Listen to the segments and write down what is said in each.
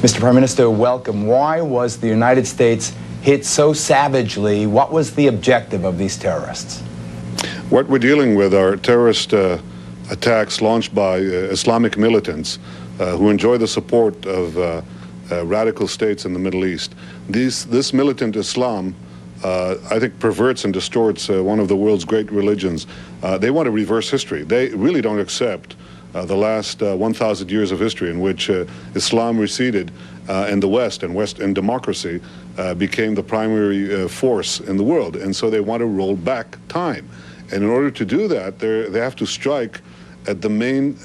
Mr. Prime Minister, welcome. Why was the United States hit so savagely? What was the objective of these terrorists? What we're dealing with are terrorist attacks launched by Islamic militants who enjoy the support of radical states in the Middle East. This militant Islam, I think, perverts and distorts one of the world's great religions. They want to reverse history. They really don't accept the last 1,000 years of history in which Islam receded and the West and democracy became the primary force in the world. And so they want to roll back time. And in order to do that, they have to strike at the main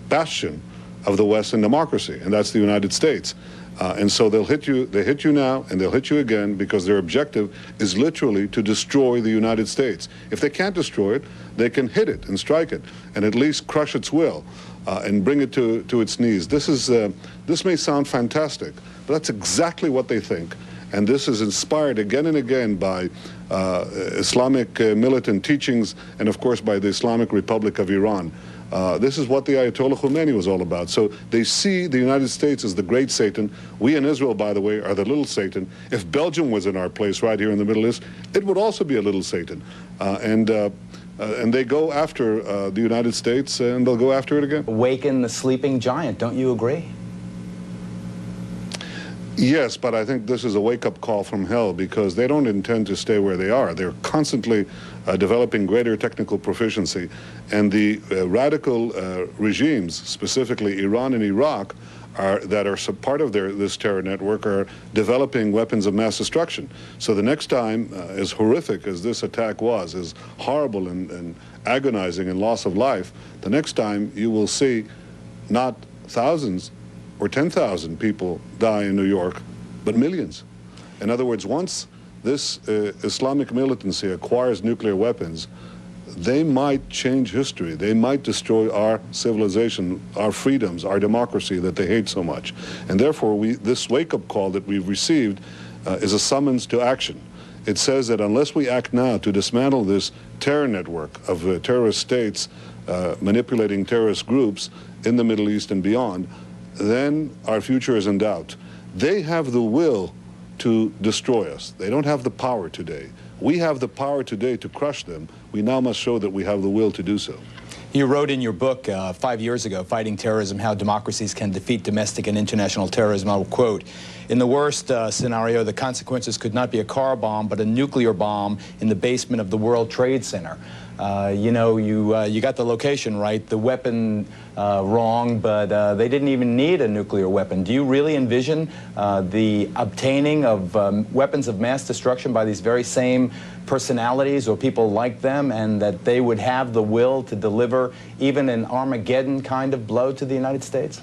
bastion of the Western democracy, and that's the United States. And so they hit you now, and they'll hit you again, because their objective is literally to destroy the United States. If they can't destroy it, they can hit it and strike it, and at least crush its will, and bring it to its knees. This may sound fantastic, but that's exactly what they think. And this is inspired again and again by Islamic militant teachings, and of course by the Islamic Republic of Iran. This is what the Ayatollah Khomeini was all about. So they see the United States as the great Satan. We in Israel, by the way, are the little Satan. If Belgium was in our place right here in the Middle East, it would also be a little Satan. And they go after the United States, and they'll go after it again. Awaken the sleeping giant, don't you agree? Yes, but I think this is a wake-up call from hell, because they don't intend to stay where they are. They're constantly developing greater technical proficiency. And the radical regimes, specifically Iran and Iraq, that are part of this terror network, are developing weapons of mass destruction. So the next time, as horrific as this attack was, as horrible and agonizing and loss of life, the next time you will see not thousands or 10,000 people die in New York, but millions. In other words, once this Islamic militancy acquires nuclear weapons, they might change history. They might destroy our civilization, our freedoms, our democracy that they hate so much. And therefore, this wake-up call that we've received is a summons to action. It says that unless we act now to dismantle this terror network of terrorist states manipulating terrorist groups in the Middle East and beyond, then our future is in doubt. They have the will to destroy us. They don't have the power today. We have the power today to crush them. We now must show that we have the will to do so. You wrote in your book 5 years ago, Fighting Terrorism, How Democracies Can Defeat Domestic and International Terrorism. I'll quote, "In the worst scenario, the consequences could not be a car bomb, but a nuclear bomb in the basement of the World Trade Center." You know, you got the location right, the weapon wrong, but they didn't even need a nuclear weapon. Do you really envision the obtaining of weapons of mass destruction by these very same personalities or people like them, and that they would have the will to deliver even an Armageddon kind of blow to the United States?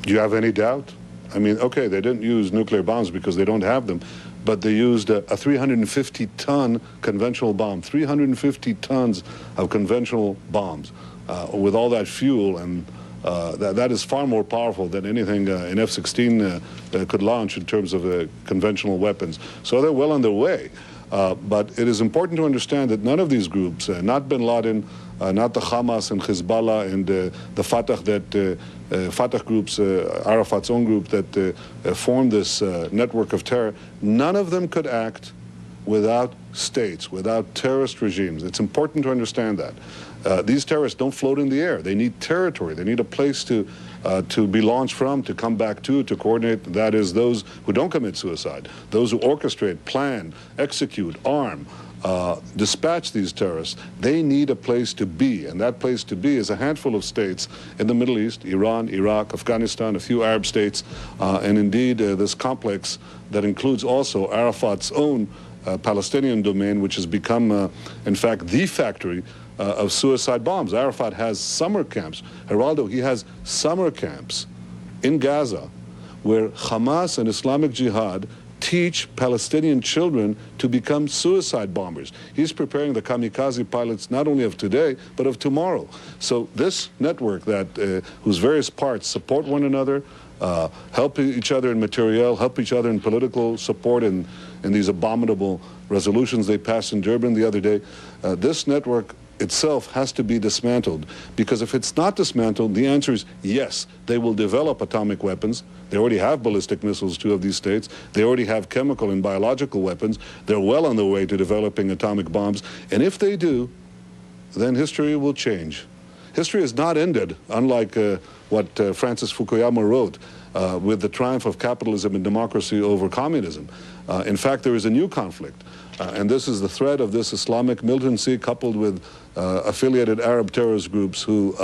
Do you have any doubt? I mean, okay, they didn't use nuclear bombs because they don't have them, but they used a 350-ton conventional bomb, 350 tons of conventional bombs with all that fuel, and that is far more powerful than anything an F-16 could launch in terms of conventional weapons. So they're well on their way. But it is important to understand that none of these groups, not bin Laden, not the Hamas and Hezbollah and the Fatah, Fatah groups, Arafat's own group that formed this network of terror, none of them could act without states, without terrorist regimes. It's important to understand that. These terrorists don't float in the air. They need territory. They need a place to be launched from, to come back to coordinate. That is, those who don't commit suicide, those who orchestrate, plan, execute, arm, dispatch these terrorists. They need a place to be, and that place to be is a handful of states in the Middle East: Iran, Iraq, Afghanistan, a few Arab states, and indeed this complex that includes also Arafat's own Palestinian domain, which has become, in fact, the factory of suicide bombs. Arafat has summer camps. Geraldo, he has summer camps in Gaza where Hamas and Islamic Jihad teach Palestinian children to become suicide bombers. He's preparing the kamikaze pilots not only of today, but of tomorrow. So this network that whose various parts support one another, help each other in material, help each other in political support in these abominable resolutions they passed in Durban the other day, this network itself has to be dismantled, because if it's not dismantled, the answer is yes, they will develop atomic weapons. They already have ballistic missiles, 2 of these states. They already have chemical and biological weapons. They're well on their way to developing atomic bombs. And if they do, then history will change. History has not ended, unlike what Francis Fukuyama wrote, with the triumph of capitalism and democracy over communism. In fact, there is a new conflict, and this is the threat of this Islamic militancy coupled with affiliated Arab terrorist groups who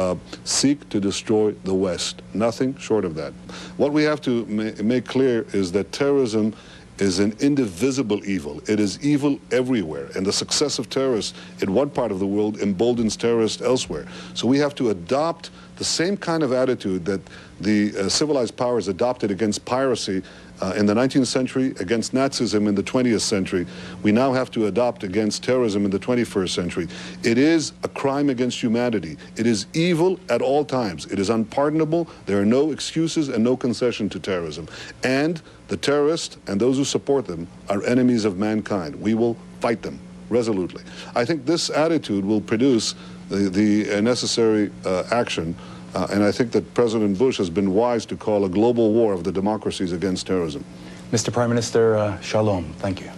seek to destroy the West. Nothing short of that. What we have to make clear is that terrorism is an indivisible evil. It is evil everywhere, and the success of terrorists in one part of the world emboldens terrorists elsewhere. So we have to adopt the same kind of attitude that the civilized powers adopted against piracy in the 19th century, against Nazism in the 20th century. We now have to adopt against terrorism in the 21st century. It is a crime against humanity. It is evil at all times. It is unpardonable. There are no excuses and no concession to terrorism. And the terrorists and those who support them are enemies of mankind. We will fight them resolutely. I think this attitude will produce the necessary action. And I think that President Bush has been wise to call a global war of the democracies against terrorism. Mr. Prime Minister, shalom. Thank you.